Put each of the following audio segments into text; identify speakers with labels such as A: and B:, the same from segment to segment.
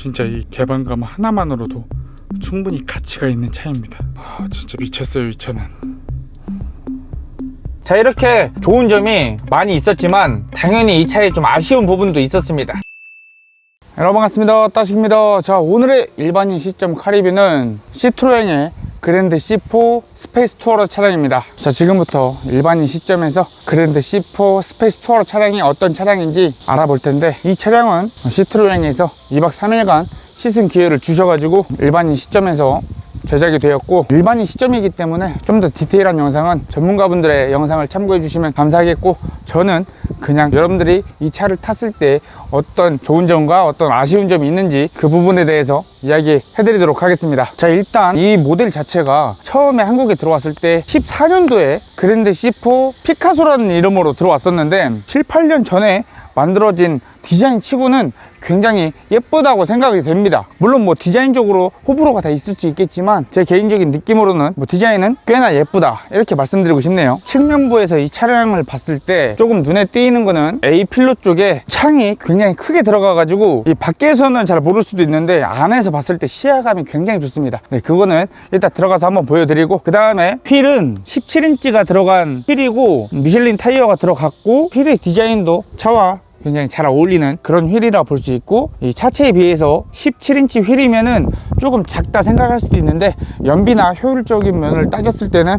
A: 진짜 이 개방감 하나만으로도 충분히 가치가 있는 차입니다. 진짜 미쳤어요 이 차는.
B: 자, 이렇게 좋은 점이 많이 있었지만 당연히 이 차에 좀 아쉬운 부분도 있었습니다. 여러분 반갑습니다, 따식입니다. 자, 오늘의 일반인 시점 카리뷰는 시트로행의 그랜드 C4 스페이스 투어러 차량입니다. 자, 지금부터 일반인 시점에서 그랜드 C4 스페이스 투어러 차량이 어떤 차량인지 알아볼 텐데, 이 차량은 시트로행에서 2박 3일간 시승 기회를 주셔가지고 일반인 시점에서 제작이 되었고, 일반인 시점이기 때문에 좀 더 디테일한 영상은 전문가분들의 영상을 참고해 주시면 감사하겠고, 저는 그냥 여러분들이 이 차를 탔을 때 어떤 좋은 점과 어떤 아쉬운 점이 있는지 그 부분에 대해서 이야기해 드리도록 하겠습니다. 자, 일단 이 모델 자체가 처음에 한국에 들어왔을 때 14년도에 그랜드 C4 피카소라는 이름으로 들어왔었는데, 7, 8년 전에 만들어진 디자인 치고는 굉장히 예쁘다고 생각이 됩니다. 물론 뭐 디자인적으로 호불호가 다 있을 수 있겠지만, 제 개인적인 느낌으로는 뭐 디자인은 꽤나 예쁘다 이렇게 말씀드리고 싶네요. 측면부에서 이 차량을 봤을 때 조금 눈에 띄는 거는 A필로 쪽에 창이 굉장히 크게 들어가 가지고 이 밖에서는 잘 모를 수도 있는데 안에서 봤을 때 시야감이 굉장히 좋습니다. 네, 그거는 일단 들어가서 한번 보여드리고, 그 다음에 휠은 17인치가 들어간 휠이고 미슐린 타이어가 들어갔고, 휠의 디자인도 차와 굉장히 잘 어울리는 그런 휠이라 볼 수 있고, 이 차체에 비해서 17인치 휠이면은 조금 작다 생각할 수도 있는데, 연비나 효율적인 면을 따졌을 때는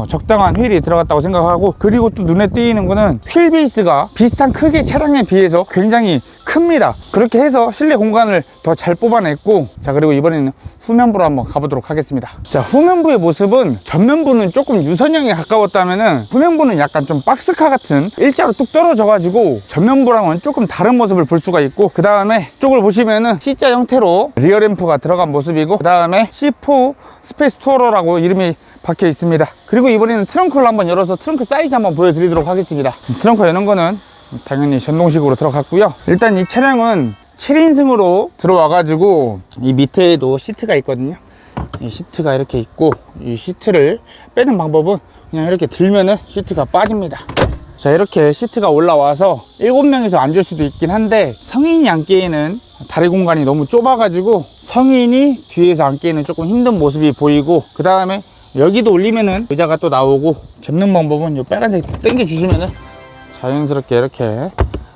B: 적당한 휠이 들어갔다고 생각하고, 그리고 또 눈에 띄는 거는 휠 베이스가 비슷한 크기의 차량에 비해서 굉장히 큽니다. 그렇게 해서 실내 공간을 더 잘 뽑아냈고, 자, 그리고 이번에는 후면부로 한번 가보도록 하겠습니다. 자, 후면부의 모습은 전면부는 조금 유선형에 가까웠다면은 후면부는 약간 좀 박스카 같은 일자로 뚝 떨어져 가지고 전면부랑은 조금 다른 모습을 볼 수가 있고, 그 다음에 쪽을 보시면은 C자 형태로 리어램프가 들어간 모습이고, 그 다음에 C4 스페이스 투어러라고 이름이 박혀 있습니다. 그리고 이번에는 트렁크를 한번 열어서 트렁크 사이즈 한번 보여드리도록 하겠습니다. 트렁크 여는 거는 당연히 전동식으로 들어갔고요. 일단 이 차량은 7인승으로 들어와 가지고 이 밑에도 시트가 있거든요. 이 시트가 이렇게 있고, 이 시트를 빼는 방법은 그냥 이렇게 들면은 시트가 빠집니다. 자, 이렇게 시트가 올라와서 7명이서 앉을 수도 있긴 한데, 성인이 앉기에는 다리 공간이 너무 좁아 가지고 성인이 뒤에서 앉기에는 조금 힘든 모습이 보이고, 그 다음에 여기도 올리면은 의자가 또 나오고, 접는 방법은 이 빨간색 당겨 주시면은 자연스럽게 이렇게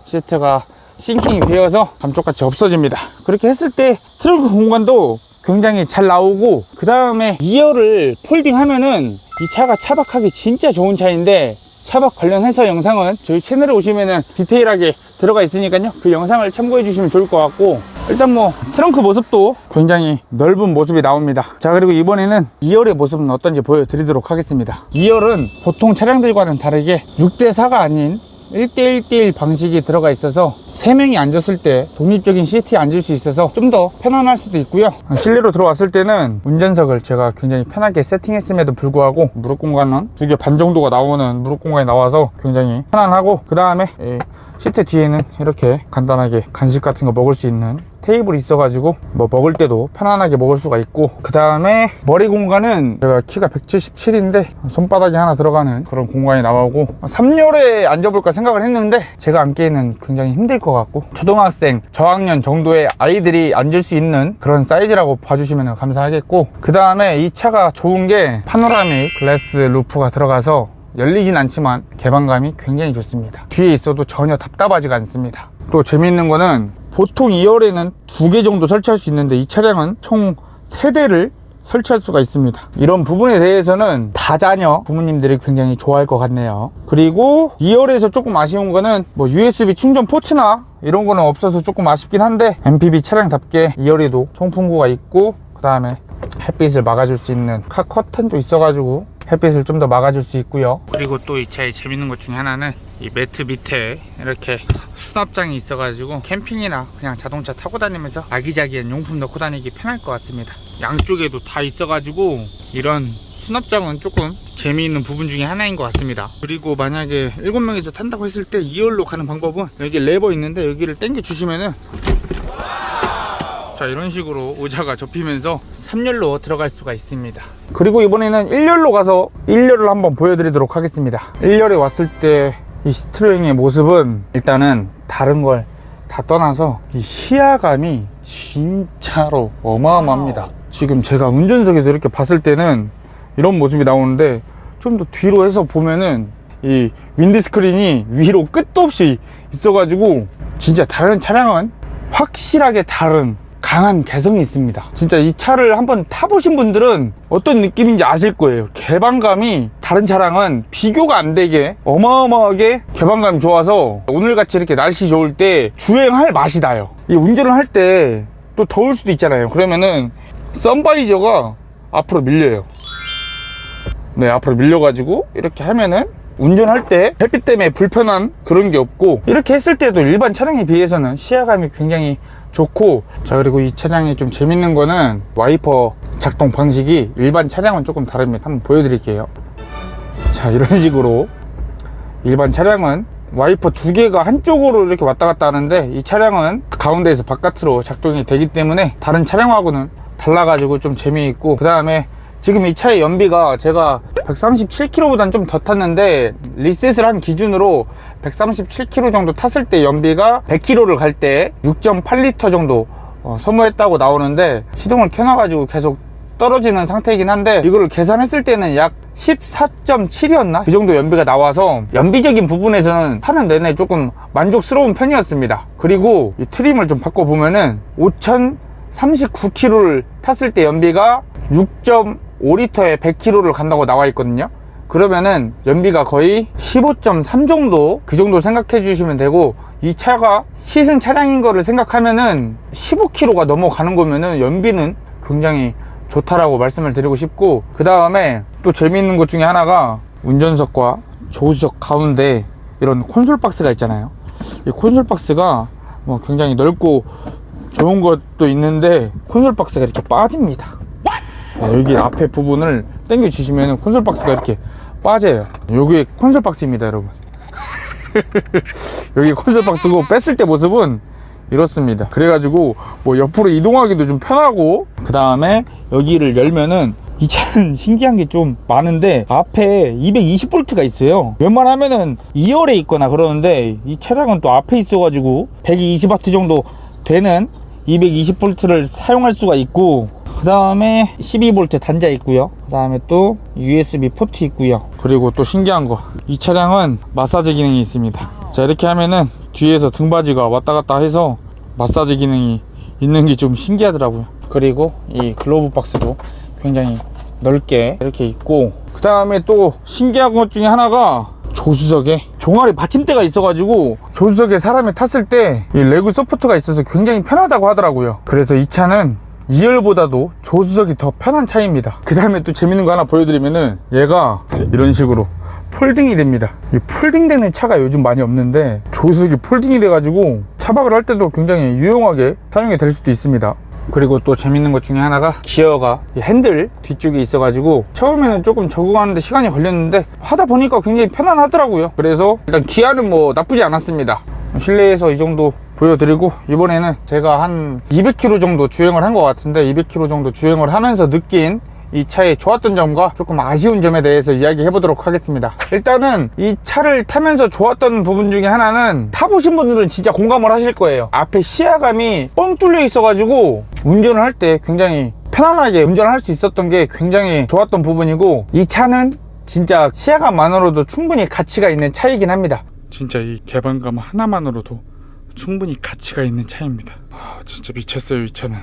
B: 시트가 싱킹이 되어서 감쪽같이 없어집니다. 그렇게 했을 때 트렁크 공간도 굉장히 잘 나오고, 그 다음에 2열을 폴딩하면은 이 차가 차박하기 진짜 좋은 차인데, 차박 관련해서 영상은 저희 채널에 오시면은 디테일하게 들어가 있으니까요, 그 영상을 참고해 주시면 좋을 것 같고, 일단 뭐 트렁크 모습도 굉장히 넓은 모습이 나옵니다. 자, 그리고 이번에는 2열의 모습은 어떤지 보여드리도록 하겠습니다. 2열은 보통 차량들과는 다르게 6대4가 아닌 1대1대1 방식이 들어가 있어서 3명이 앉았을 때 독립적인 시트에 앉을 수 있어서 좀 더 편안할 수도 있고요. 실내로 들어왔을 때는 운전석을 제가 굉장히 편하게 세팅했음에도 불구하고 무릎 공간은 2개 반 정도가 나오는 무릎 공간이 나와서 굉장히 편안하고, 그 다음에 시트 뒤에는 이렇게 간단하게 간식 같은 거 먹을 수 있는 테이블이 있어가지고 뭐 먹을 때도 편안하게 먹을 수가 있고, 그 다음에 머리 공간은 제가 키가 177인데 손바닥이 하나 들어가는 그런 공간이 나오고, 3열에 앉아볼까 생각을 했는데 제가 앉기에는 굉장히 힘들 것 같고, 초등학생 저학년 정도의 아이들이 앉을 수 있는 그런 사이즈라고 봐주시면 감사하겠고, 그 다음에 이 차가 좋은 게 파노라믹 글라스 루프가 들어가서 열리진 않지만 개방감이 굉장히 좋습니다. 뒤에 있어도 전혀 답답하지가 않습니다. 또 재미있는 거는 보통 2열에는 2개 정도 설치할 수 있는데, 이 차량은 총 3대를 설치할 수가 있습니다. 이런 부분에 대해서는 다자녀 부모님들이 굉장히 좋아할 것 같네요. 그리고 2열에서 조금 아쉬운 거는 뭐 USB 충전 포트나 이런 거는 없어서 조금 아쉽긴 한데, MPV 차량답게 2열에도 송풍구가 있고, 그 다음에 햇빛을 막아줄 수 있는 카 커튼도 있어가지고 햇빛을 좀 더 막아줄 수 있고요. 그리고 또 이 차의 재밌는 것 중에 하나는 이 매트 밑에 이렇게 수납장이 있어가지고 캠핑이나 그냥 자동차 타고 다니면서 아기자기한 용품 넣고 다니기 편할 것 같습니다. 양쪽에도 다 있어가지고 이런 수납장은 조금 재미있는 부분 중에 하나인 것 같습니다. 그리고 만약에 7명이서 탄다고 했을 때 2열로 가는 방법은 여기 레버 있는데 여기를 당겨 주시면은 자, 이런 식으로 의자가 접히면서 3열로 들어갈 수가 있습니다. 그리고 이번에는 1열로 가서 1열을 한번 보여드리도록 하겠습니다. 1열에 왔을 때 이 시트로행의 모습은 일단은 다른 걸 다 떠나서 이 시야감이 진짜로 어마어마합니다. 지금 제가 운전석에서 이렇게 봤을 때는 이런 모습이 나오는데 좀 더 뒤로 해서 보면은 이 윈드스크린이 위로 끝도 없이 있어가지고 진짜 다른 차량은 확실하게 다른 강한 개성이 있습니다. 진짜 이 차를 한번 타보신 분들은 어떤 느낌인지 아실 거예요. 개방감이 다른 차량은 비교가 안 되게 어마어마하게 개방감이 좋아서 오늘같이 이렇게 날씨 좋을 때 주행할 맛이 나요. 이 운전을 할 때 또 더울 수도 있잖아요. 그러면은 선바이저가 앞으로 밀려요. 네, 앞으로 밀려가지고 이렇게 하면은 운전할 때 햇빛 때문에 불편한 그런 게 없고, 이렇게 했을 때도 일반 차량에 비해서는 시야감이 굉장히 좋고, 자, 그리고 이 차량이 좀 재밌는 거는 와이퍼 작동 방식이 일반 차량은 조금 다릅니다. 한번 보여드릴게요. 자, 이런 식으로 일반 차량은 와이퍼 두 개가 한쪽으로 이렇게 왔다 갔다 하는데, 이 차량은 가운데에서 바깥으로 작동이 되기 때문에 다른 차량하고는 달라가지고 좀 재미있고, 그 다음에 지금 이 차의 연비가 제가 137km보다는 좀 더 탔는데, 리셋을 한 기준으로 137km 정도 탔을 때 연비가 100km를 갈 때 6.8L 정도 소모했다고 나오는데, 시동을 켜놔가지고 계속 떨어지는 상태이긴 한데, 이거를 계산했을 때는 약 14.7이었나? 그 정도 연비가 나와서 연비적인 부분에서는 타는 내내 조금 만족스러운 편이었습니다. 그리고 이 트림을 좀 바꿔보면은 5039km를 탔을 때 연비가 6.5L에 100km를 간다고 나와 있거든요. 그러면은 연비가 거의 15.3 정도, 그 정도 생각해 주시면 되고, 이 차가 시승 차량인 거를 생각하면은 15km가 넘어가는 거면은 연비는 굉장히 좋다라고 말씀을 드리고 싶고, 그 다음에 또 재미있는 것 중에 하나가 운전석과 조수석 가운데 이런 콘솔 박스가 있잖아요. 이 콘솔 박스가 뭐 굉장히 넓고 좋은 것도 있는데, 콘솔 박스가 이렇게 빠집니다. 여기 앞에 부분을 당겨 주시면 콘솔 박스가 이렇게 빠져요. 여기 콘솔 박스입니다, 여러분. 여기 콘솔 박스고, 뺐을 때 모습은 이렇습니다. 그래가지고 뭐 옆으로 이동하기도 좀 편하고, 그 다음에 여기를 열면은 이 차는 신기한 게 좀 많은데, 앞에 220V가 있어요. 웬만하면은 2열에 있거나 그러는데, 이 차량은 또 앞에 있어가지고 120W 정도 되는 220V를 사용할 수가 있고, 그 다음에 12V 단자 있고요. 그 다음에 또 USB 포트 있고요. 그리고 또 신기한 거, 이 차량은 마사지 기능이 있습니다. 자, 이렇게 하면은 뒤에서 등받이가 왔다 갔다 해서 마사지 기능이 있는 게 좀 신기하더라고요. 그리고 이 글로브 박스도 굉장히 넓게 이렇게 있고, 그 다음에 또 신기한 것 중에 하나가 조수석에 종아리 받침대가 있어가지고 조수석에 사람이 탔을 때 이 레그 서포트가 있어서 굉장히 편하다고 하더라고요. 그래서 이 차는 2열보다도 조수석이 더 편한 차입니다. 그 다음에 또 재밌는 거 하나 보여드리면은, 얘가 이런 식으로 폴딩이 됩니다. 이 폴딩 되는 차가 요즘 많이 없는데, 조수석이 폴딩이 돼가지고 차박을 할 때도 굉장히 유용하게 사용이 될 수도 있습니다. 그리고 또 재밌는 것 중에 하나가 기어가 핸들 뒤쪽에 있어가지고 처음에는 조금 적응하는데 시간이 걸렸는데, 하다 보니까 굉장히 편안하더라고요. 그래서 일단 기아는 뭐 나쁘지 않았습니다. 실내에서 이 정도 보여드리고, 이번에는 제가 한 200km 정도 주행을 한 것 같은데, 200km 정도 주행을 하면서 느낀 이 차의 좋았던 점과 조금 아쉬운 점에 대해서 이야기해 보도록 하겠습니다. 일단은 이 차를 타면서 좋았던 부분 중에 하나는, 타보신 분들은 진짜 공감을 하실 거예요. 앞에 시야감이 뻥 뚫려 있어가지고 운전을 할 때 굉장히 편안하게 운전을 할 수 있었던 게 굉장히 좋았던 부분이고, 이 차는 진짜 시야감만으로도 충분히 가치가 있는 차이긴 합니다.
A: 진짜 이 개방감 하나만으로도 충분히 가치가 있는 차입니다. 진짜 미쳤어요, 이 차는.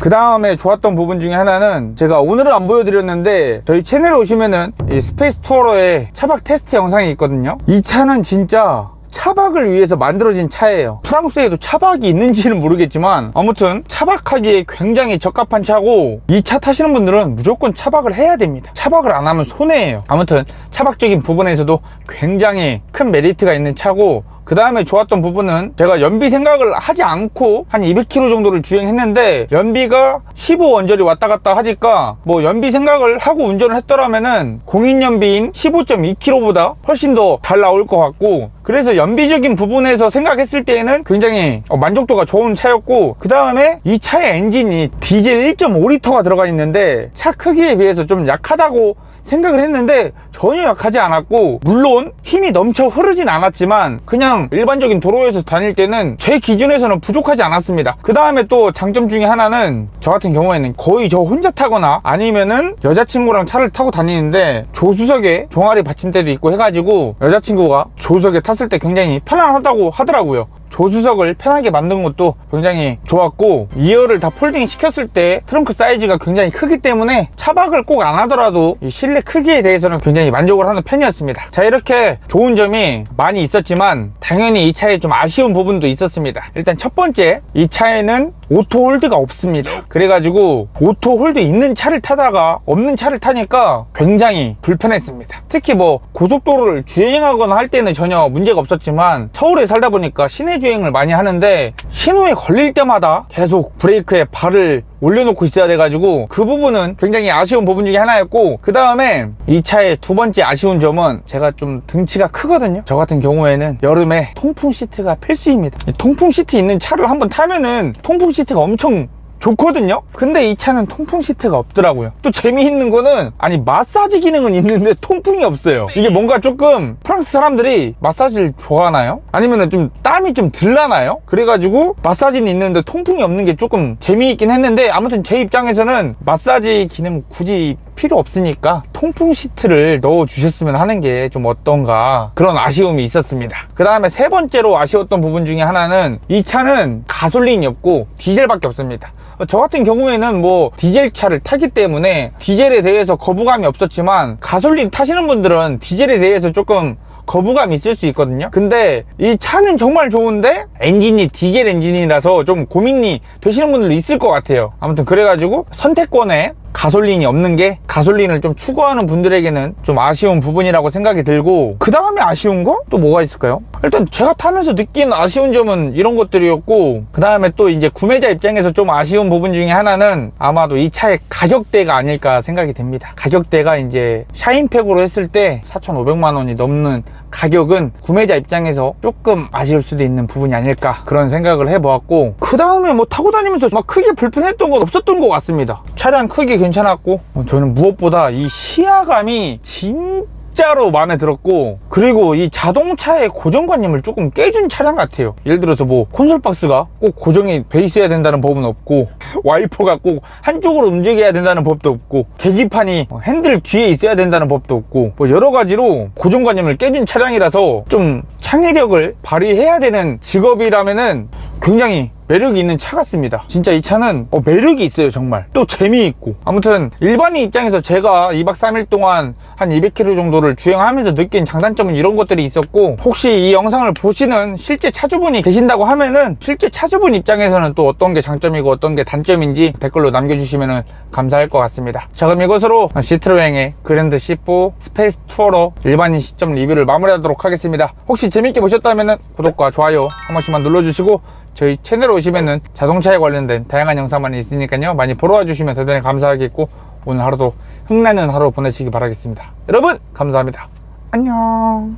B: 그 다음에 좋았던 부분 중에 하나는, 제가 오늘은 안 보여드렸는데 저희 채널에 오시면은 이 스페이스 투어러의 차박 테스트 영상이 있거든요. 이 차는 진짜 차박을 위해서 만들어진 차예요. 프랑스에도 차박이 있는지는 모르겠지만 아무튼 차박하기에 굉장히 적합한 차고, 이 차 타시는 분들은 무조건 차박을 해야 됩니다. 차박을 안 하면 손해예요. 아무튼 차박적인 부분에서도 굉장히 큰 메리트가 있는 차고, 그 다음에 좋았던 부분은, 제가 연비 생각을 하지 않고 한 200km 정도를 주행했는데, 연비가 15 언저리 왔다 갔다 하니까 뭐 연비 생각을 하고 운전을 했더라면은 공인 연비인 15.2km보다 훨씬 더 잘 나올 것 같고, 그래서 연비적인 부분에서 생각했을 때에는 굉장히 만족도가 좋은 차였고, 그 다음에 이 차의 엔진이 디젤 1.5L가 들어가 있는데 차 크기에 비해서 좀 약하다고 생각을 했는데 전혀 약하지 않았고, 물론 힘이 넘쳐 흐르진 않았지만 그냥 일반적인 도로에서 다닐 때는 제 기준에서는 부족하지 않았습니다. 그 다음에 또 장점 중에 하나는, 저 같은 경우에는 거의 저 혼자 타거나 아니면은 여자친구랑 차를 타고 다니는데 조수석에 종아리 받침대도 있고 해가지고 여자친구가 조수석에 탔을 때 굉장히 편안하다고 하더라고요. 조수석을 편하게 만든 것도 굉장히 좋았고, 2열을 다 폴딩 시켰을 때 트렁크 사이즈가 굉장히 크기 때문에 차박을 꼭 안 하더라도 이 실내 크기에 대해서는 굉장히 만족을 하는 편이었습니다. 자, 이렇게 좋은 점이 많이 있었지만 당연히 이 차에 좀 아쉬운 부분도 있었습니다. 일단 첫 번째, 이 차에는 오토 홀드가 없습니다. 그래가지고 오토 홀드 있는 차를 타다가 없는 차를 타니까 굉장히 불편했습니다. 특히 뭐 고속도로를 주행하거나 할 때는 전혀 문제가 없었지만, 서울에 살다 보니까 시내 주행을 많이 하는데 신호에 걸릴 때마다 계속 브레이크에 발을 올려놓고 있어야 돼가지고 그 부분은 굉장히 아쉬운 부분 중에 하나였고, 그 다음에 이 차의 두 번째 아쉬운 점은, 제가 좀 등치가 크거든요. 저 같은 경우에는 여름에 통풍 시트가 필수입니다. 이 통풍 시트 있는 차를 한번 타면은 통풍 시트가 엄청 좋거든요. 근데 이 차는 통풍 시트가 없더라고요. 또 재미있는 거는, 아니 마사지 기능은 있는데 통풍이 없어요. 이게 뭔가 조금, 프랑스 사람들이 마사지를 좋아하나요? 아니면 좀 땀이 좀 덜 나나요? 그래가지고 마사지는 있는데 통풍이 없는 게 조금 재미있긴 했는데, 아무튼 제 입장에서는 마사지 기능 굳이 필요 없으니까 통풍 시트를 넣어 주셨으면 하는 게 좀 어떤가, 그런 아쉬움이 있었습니다. 그 다음에 세 번째로 아쉬웠던 부분 중에 하나는, 이 차는 가솔린이 없고 디젤밖에 없습니다. 저 같은 경우에는 뭐 디젤 차를 타기 때문에 디젤에 대해서 거부감이 없었지만, 가솔린 타시는 분들은 디젤에 대해서 조금 거부감이 있을 수 있거든요. 근데 이 차는 정말 좋은데 엔진이 디젤 엔진이라서 좀 고민이 되시는 분들도 있을 것 같아요. 아무튼 그래가지고 선택권에 가솔린이 없는 게, 가솔린을 좀 추구하는 분들에게는 좀 아쉬운 부분이라고 생각이 들고, 그 다음에 아쉬운 거? 또 뭐가 있을까요? 일단 제가 타면서 느낀 아쉬운 점은 이런 것들이었고, 그 다음에 또 이제 구매자 입장에서 좀 아쉬운 부분 중에 하나는 아마도 이 차의 가격대가 아닐까 생각이 됩니다. 가격대가 이제 샤인팩으로 했을 때 4,500만 원이 넘는 가격은 구매자 입장에서 조금 아쉬울 수도 있는 부분이 아닐까, 그런 생각을 해보았고, 그 다음에 뭐 타고 다니면서 막 크게 불편했던 건 없었던 것 같습니다. 차량 크기 괜찮았고, 저는 무엇보다 이 시야감이 진짜로 마음에 들었고, 그리고 이 자동차의 고정관념을 조금 깨준 차량 같아요. 예를 들어서 뭐 콘솔 박스가 꼭 고정이 돼 있어야 된다는 법은 없고, 와이퍼가 꼭 한쪽으로 움직여야 된다는 법도 없고, 계기판이 핸들 뒤에 있어야 된다는 법도 없고, 뭐 여러 가지로 고정관념을 깨준 차량이라서 좀 창의력을 발휘해야 되는 직업이라면은 굉장히 매력이 있는 차 같습니다. 진짜 이 차는 매력이 있어요. 정말 또 재미있고. 아무튼 일반인 입장에서 제가 2박 3일 동안 한 200km 정도를 주행하면서 느낀 장단점은 이런 것들이 있었고, 혹시 이 영상을 보시는 실제 차주분이 계신다고 하면은 실제 차주분 입장에서는 또 어떤 게 장점이고 어떤 게 단점인지 댓글로 남겨주시면 감사할 것 같습니다. 자, 그럼 이것으로 시트로행의 그랜드 C4 스페이스 투어러 일반인 시점 리뷰를 마무리하도록 하겠습니다. 혹시 재밌게 보셨다면 구독과 좋아요 한 번씩만 눌러주시고, 저희 채널에 오시면은 자동차에 관련된 다양한 영상만 있으니까요, 많이 보러 와주시면 대단히 감사하겠고, 오늘 하루도 흥나는 하루 보내시기 바라겠습니다. 여러분 감사합니다. 안녕.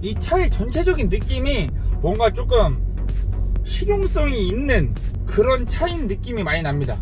B: 이 차의 전체적인 느낌이 뭔가 조금 실용성이 있는 그런 차인 느낌이 많이 납니다.